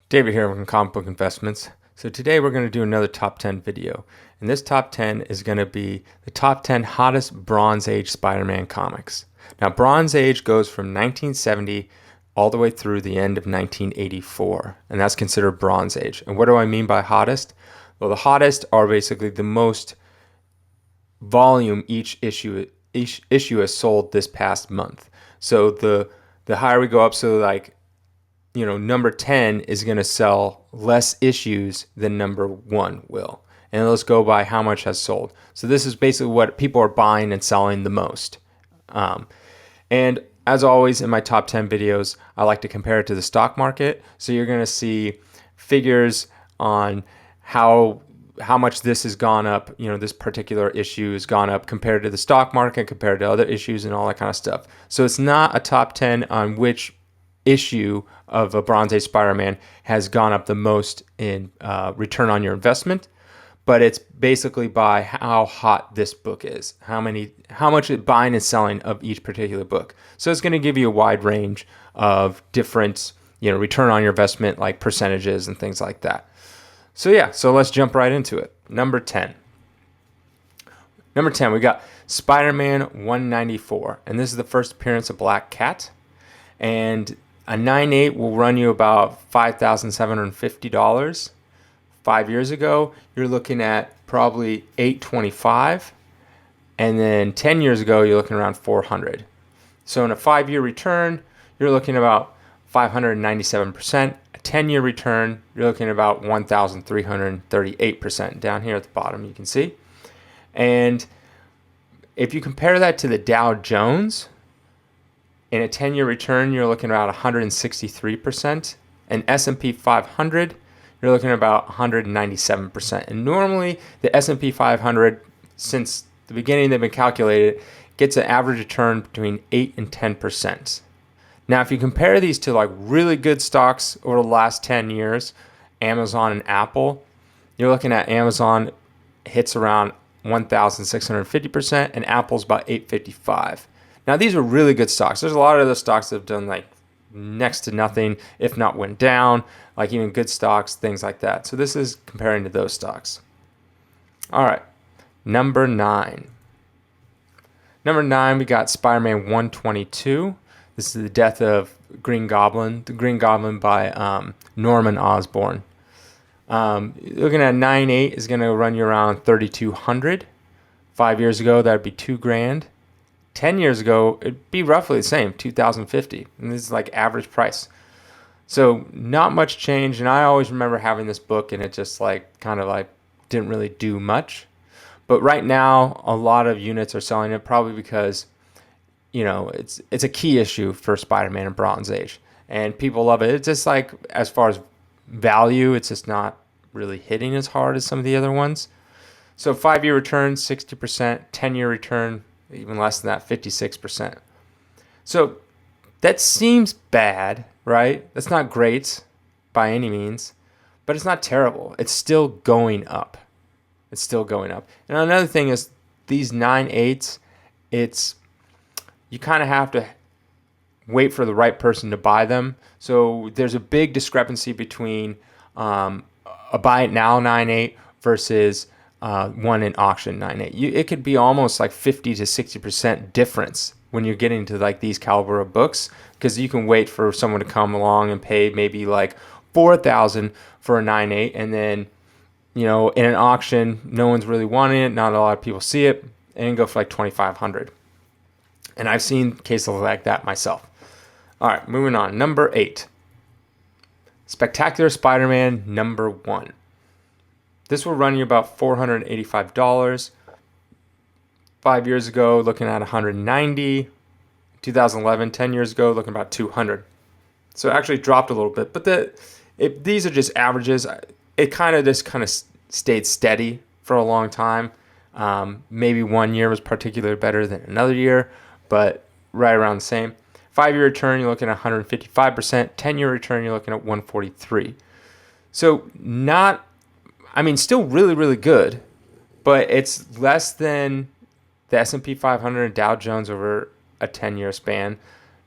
David here from Comic Book Investments. So today we're going to do another top 10 video. And this top 10 is going to be the top 10 hottest Bronze Age Spider-Man comics. Now Bronze Age goes from 1970 all the way through the end of 1984. And that's considered Bronze Age. And what do I mean by hottest? Well, the hottest are basically the most volume each issue has sold this past month. So the higher we go up, so like number 10 is going to sell less issues than number 1 will. And let's go by how much has sold. So this is basically what people are buying and selling the most. And as always in my top 10 videos, I like to compare it to the stock market. So you're going to see figures on how much this has gone up, this particular issue has gone up compared to the stock market, compared to other issues and all that kind of stuff. So it's not a top 10 on which issue of a Bronze Age Spider-Man has gone up the most in return on your investment, but it's basically by how hot this book is, how much buying and selling of each particular book. So it's going to give you a wide range of different, return on your investment, like percentages and things like that. So yeah, so let's jump right into it. Number 10. Number 10, we got Spider-Man 194, and this is the first appearance of Black Cat, and a 9.8 will run you about $5,750. 5 years ago, you're looking at probably $825, and then 10 years ago, you're looking around $400. So in a 5-year return, you're looking about 597%. A 10-year return, you're looking at about 1,338%. Down here at the bottom, you can see. And if you compare that to the Dow Jones, in a 10-year return, you're looking at about 163%. And S&P 500, you're looking at about 197%. And normally, the S&P 500, since the beginning they've been calculated, gets an average return between 8 and 10%. Now, if you compare these to like really good stocks over the last 10 years, Amazon and Apple, you're looking at Amazon hits around 1,650%, and Apple's about 855. Now, these are really good stocks. There's a lot of other stocks that have done like next to nothing, if not went down, like even good stocks, things like that. So this is comparing to those stocks. All right, number 9. Number 9, we got Spider-Man 122. This is the death of Green Goblin, the Green Goblin by Norman Osborn. Looking at 9.8 is going to run you around $3,200. 5 years ago, that would be $2,000. 10 years ago, it'd be roughly the same, $2,050. And this is like average price. So not much change. And I always remember having this book and it just like kind of like didn't really do much. But right now, a lot of units are selling it probably because, it's a key issue for Spider-Man and Bronze Age. And people love it. It's just like, as far as value, it's just not really hitting as hard as some of the other ones. So 5-year return, 60%. 10-year return, even less than that, 56%. So that seems bad, right? That's not great by any means, but it's not terrible. It's still going up. It's still going up. And another thing is these 9.8s, you kind of have to wait for the right person to buy them. So there's a big discrepancy between a buy it now 9.8 versus one in auction 9.8. It could be almost like 50 to 60% difference when you're getting to like these caliber of books, because you can wait for someone to come along and pay maybe like $4,000 for a 9.8, and then in an auction no one's really wanting it, not a lot of people see it, and go for like $2,500. And I've seen cases like that myself. All right, moving on. Number 8, Spectacular Spider-Man number 1. This will run you about $485. 5 years ago, looking at $190. 2011, 10 years ago, looking about $200. So it actually dropped a little bit. But these are just averages. It kind of stayed steady for a long time. Maybe 1 year was particularly better than another year, but right around the same. 5-year return, you're looking at 155%. 10-year return, you're looking at 143. So still really, really good, but it's less than the S&P 500 and Dow Jones over a 10-year span.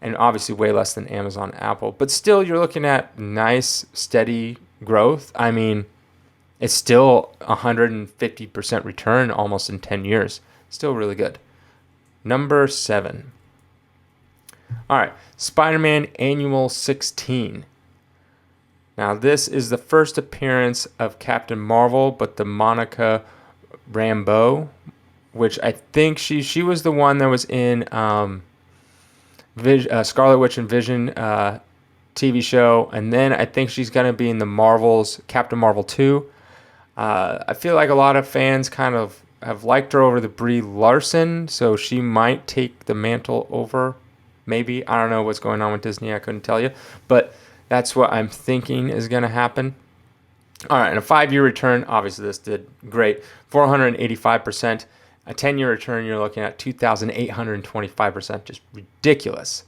and obviously way less than Amazon, Apple. But still, you're looking at nice, steady growth. I mean, it's still 150% return almost in 10 years. Still really good. Number 7. All right, Spiderman Annual 16. Now, this is the first appearance of Captain Marvel, but the Monica Rambeau, which I think she was the one that was in Scarlet Witch and Vision TV show, and then I think she's going to be in the Marvels, Captain Marvel 2. I feel like a lot of fans kind of have liked her over the Brie Larson, so she might take the mantle over. Maybe. I don't know what's going on with Disney. I couldn't tell you. But that's what I'm thinking is going to happen. All right, and a 5-year return, obviously this did great, 485%. A 10-year return, you're looking at 2,825%, just ridiculous.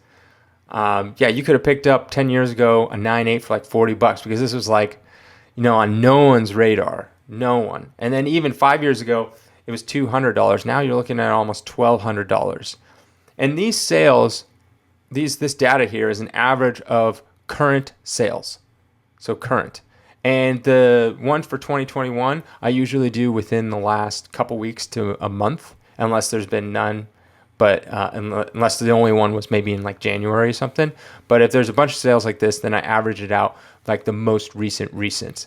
Yeah, you could have picked up 10 years ago a 9.8 for like $40 because this was like, on no one's radar. No one. And then even 5 years ago, it was $200. Now you're looking at almost $1,200. And these sales, this data here is an average of current sales. So current. And the one for 2021, I usually do within the last couple weeks to a month, unless there's been none. But unless the only one was maybe in like January or something. But if there's a bunch of sales like this, then I average it out like the most recent.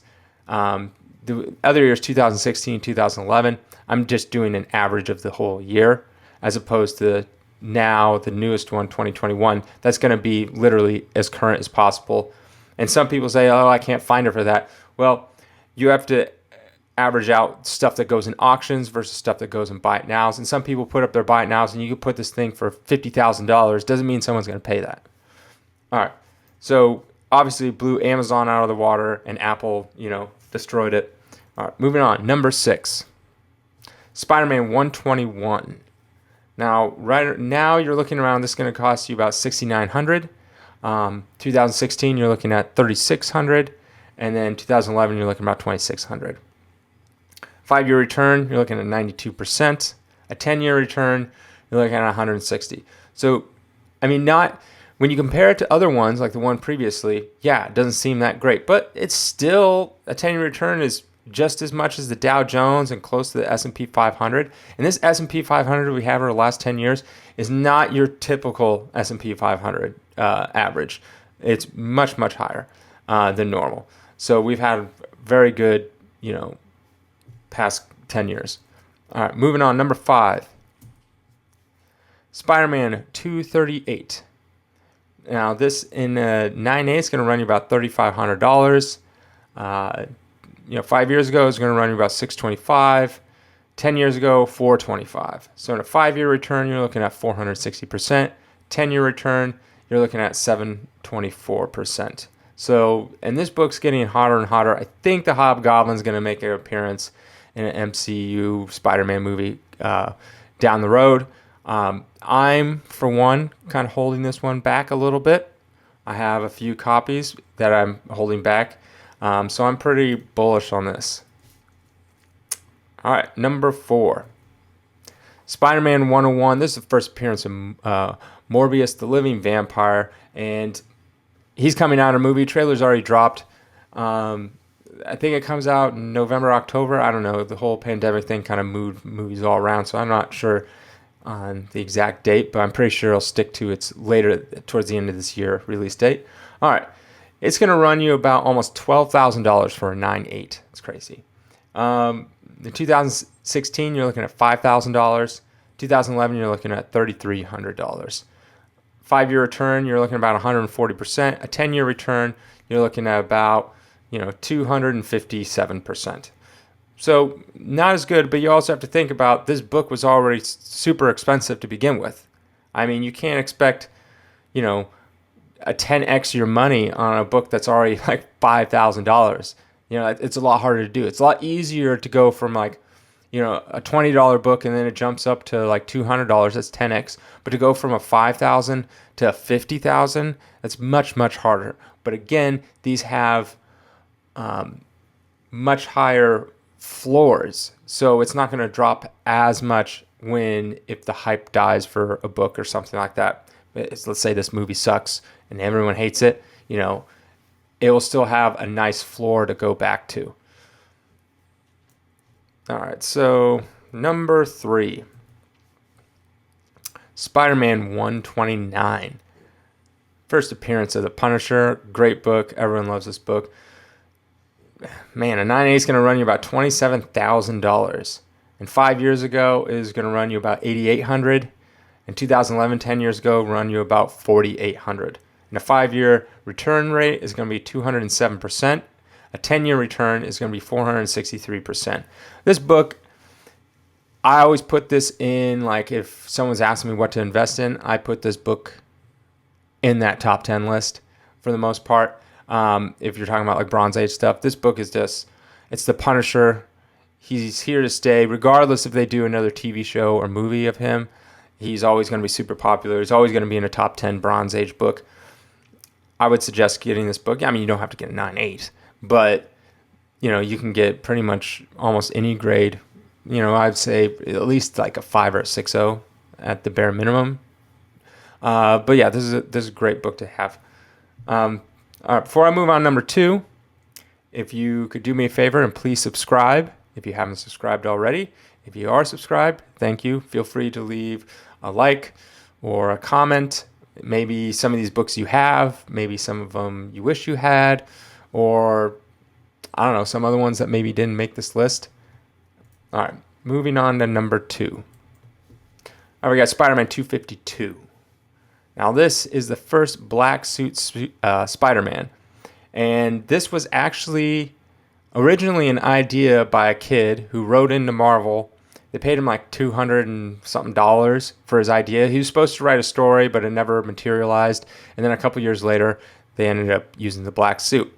The other years, 2016, 2011, I'm just doing an average of the whole year, as opposed to now the newest one, 2021. That's going to be literally as current as possible. And some people say, oh, I can't find it for that. Well, you have to average out stuff that goes in auctions versus stuff that goes in buy it nows. And some people put up their buy it nows, and you can put this thing for $50,000. Doesn't mean someone's going to pay that. All right. So obviously blew Amazon out of the water, and Apple, destroyed it. All right, moving on. Number 6, Spider-Man 121. Now, right now you're looking around. This is going to cost you about $6,900. 2016 you're looking at $3,600, and then 2011 you're looking at about $2,600. 5-year return you're looking at 92%. A 10-year return you're looking at 160. So, I mean, not when you compare it to other ones like the one previously, yeah, it doesn't seem that great, but it's still a 10-year return is just as much as the Dow Jones and close to the S&P 500. And this S&P 500 we have over the last 10 years is not your typical S&P 500 average. It's much, much higher than normal. So we've had very good, past 10 years. All right, moving on. Number 5, Spider-Man 238. Now this in 9A is going to run you about $3,500. 5 years ago, it's going to run you about $625. 10 years ago, $425. So in a 5-year return, you're looking at 460%. 10-year return, you're looking at 724%. So, and this book's getting hotter and hotter. I think the Hobgoblin's going to make an appearance in an MCU Spider-Man movie down the road. I'm, for one, kind of holding this one back a little bit. I have a few copies that I'm holding back. So I'm pretty bullish on this. All right, number 4. Spider-Man 101. This is the first appearance of Morbius, the living vampire. And he's coming out. A movie trailer's already dropped. I think it comes out in November, October. I don't know. The whole pandemic thing kind of moved movies all around. So I'm not sure on the exact date. But I'm pretty sure it'll stick to its later, towards the end of this year, release date. All right. It's going to run you about almost $12,000 for a 9.8. It's crazy. In 2016, you're looking at $5,000. 2011, you're looking at $3,300. 5-year return, you're looking at about 140%. A 10-year return, you're looking at about 257%. So not as good, but you also have to think about this book was already super expensive to begin with. I mean, you can't expect, a 10x your money on a book that's already like $5,000. It's a lot harder to do. It's a lot easier to go from like, a $20 book and then it jumps up to like $200. That's 10x. But to go from a $5,000 to a $50,000, that's much, much harder. But again, these have much higher floors, so it's not going to drop as much if the hype dies for a book or something like that. let's say this movie sucks and everyone hates it, it will still have a nice floor to go back to. All right, so number 3, Spider-Man 129. First appearance of the Punisher. Great book. Everyone loves this book. Man, a 9.8 is going to run you about $27,000. And 5 years ago is going to run you about $8,800. In 2011, 10 years ago, run you about $4,800. And a 5-year return rate is going to be 207%. A 10-year return is going to be 463%. This book, I always put this in, like if someone's asking me what to invest in, I put this book in that top 10 list for the most part. If you're talking about like Bronze Age stuff, this book is just, it's the Punisher. He's here to stay, regardless if they do another TV show or movie of him. He's always going to be super popular. He's always going to be in a top 10 Bronze Age book. I would suggest getting this book. I mean, you don't have to get a 9.8, but you can get pretty much almost any grade. I'd say at least like a 5 or a 6.0 at the bare minimum. But yeah, this is a great book to have. All right, before I move on, number 2, if you could do me a favor and please subscribe if you haven't subscribed already. If you are subscribed, thank you. Feel free to leave a like or a comment. Maybe some of these books you have, maybe some of them you wish you had, or I don't know, some other ones that maybe didn't make this list. All right, moving on to number 2. All right, we got Spider-Man 252. Now, this is the first black suit Spider-Man. And this was actually originally an idea by a kid who wrote into Marvel. They paid him like $200 and something for his idea. He was supposed to write a story, but it never materialized. And then a couple years later, they ended up using the black suit.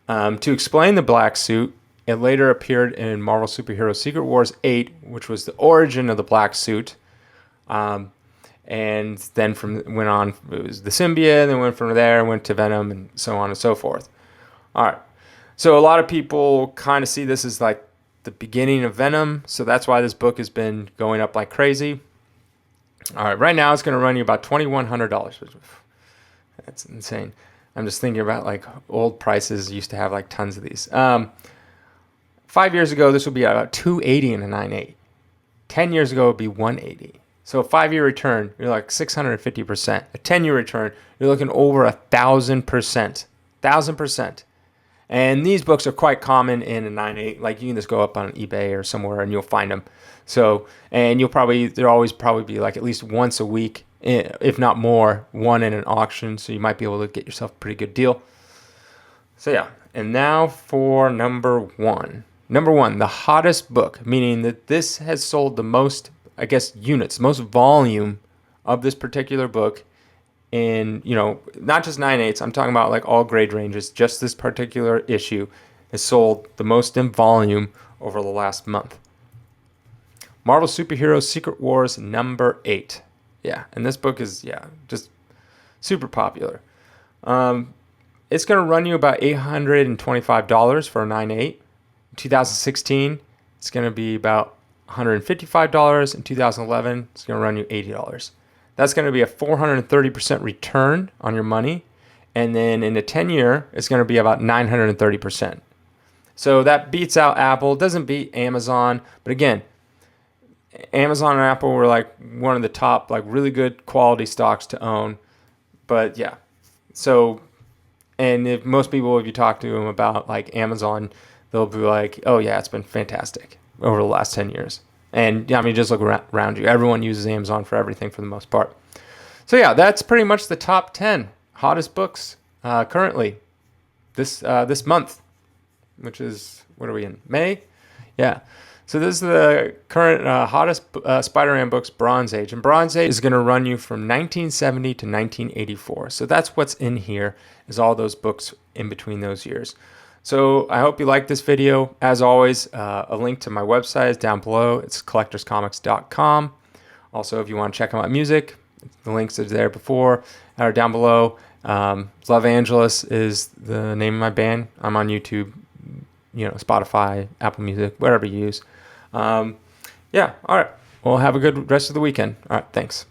To explain the black suit, it later appeared in Marvel Superhero Secret Wars 8, which was the origin of the black suit. And then went on, it was the symbiote, and then went from there and went to Venom and so on and so forth. All right. So a lot of people kind of see this as like the beginning of Venom. So that's why this book has been going up like crazy. All right. Right now it's going to run you about $2,100. That's insane. I'm just thinking about like old prices used to have like tons of these. 5 years ago, this would be about $280 in a 9.8. 10 years ago, it would be $180. So a 5-year return, you're like 650%. A 10-year return, you're looking over 1,000%. 1,000%. And these books are quite common in a 9.8. Like you can just go up on eBay or somewhere and you'll find them. So, and there'll always probably be like at least once a week, if not more, one in an auction. So you might be able to get yourself a pretty good deal. So yeah. And now for number 1. Number 1, the hottest book, meaning that this has sold the most, I guess, units, most volume of this particular book in, not just 9.8s. I'm talking about like all grade ranges. Just this particular issue has sold the most in volume over the last month. Marvel Superhero Secret Wars number 8. Yeah, and this book is, just super popular. It's going to run you about $825 for a 9.8. In 2016, it's going to be about $155. In 2011, it's going to run you $80. That's going to be a 430% return on your money. And then in a 10-year, it's going to be about 930%. So that beats out Apple. Doesn't beat Amazon. But again, Amazon and Apple were like one of the top, like really good quality stocks to own. But yeah. So, and if most people, if you talk to them about like Amazon, they'll be like, oh yeah, it's been fantastic over the last 10 years. And I mean, just look around you. Everyone uses Amazon for everything for the most part. So yeah, that's pretty much the top 10 hottest books currently this month, which is, what are we in, May? Yeah. So this is the current hottest Spider-Man books, Bronze Age. And Bronze Age is going to run you from 1970 to 1984. So that's what's in here, is all those books in between those years. So I hope you liked this video. As always, a link to my website is down below. It's collectorscomics.com. Also, if you want to check out my music, the links are there before or down below. Love Angeles is the name of my band. I'm on YouTube, Spotify, Apple Music, whatever you use. Yeah, all right. Well, have a good rest of the weekend. All right, thanks.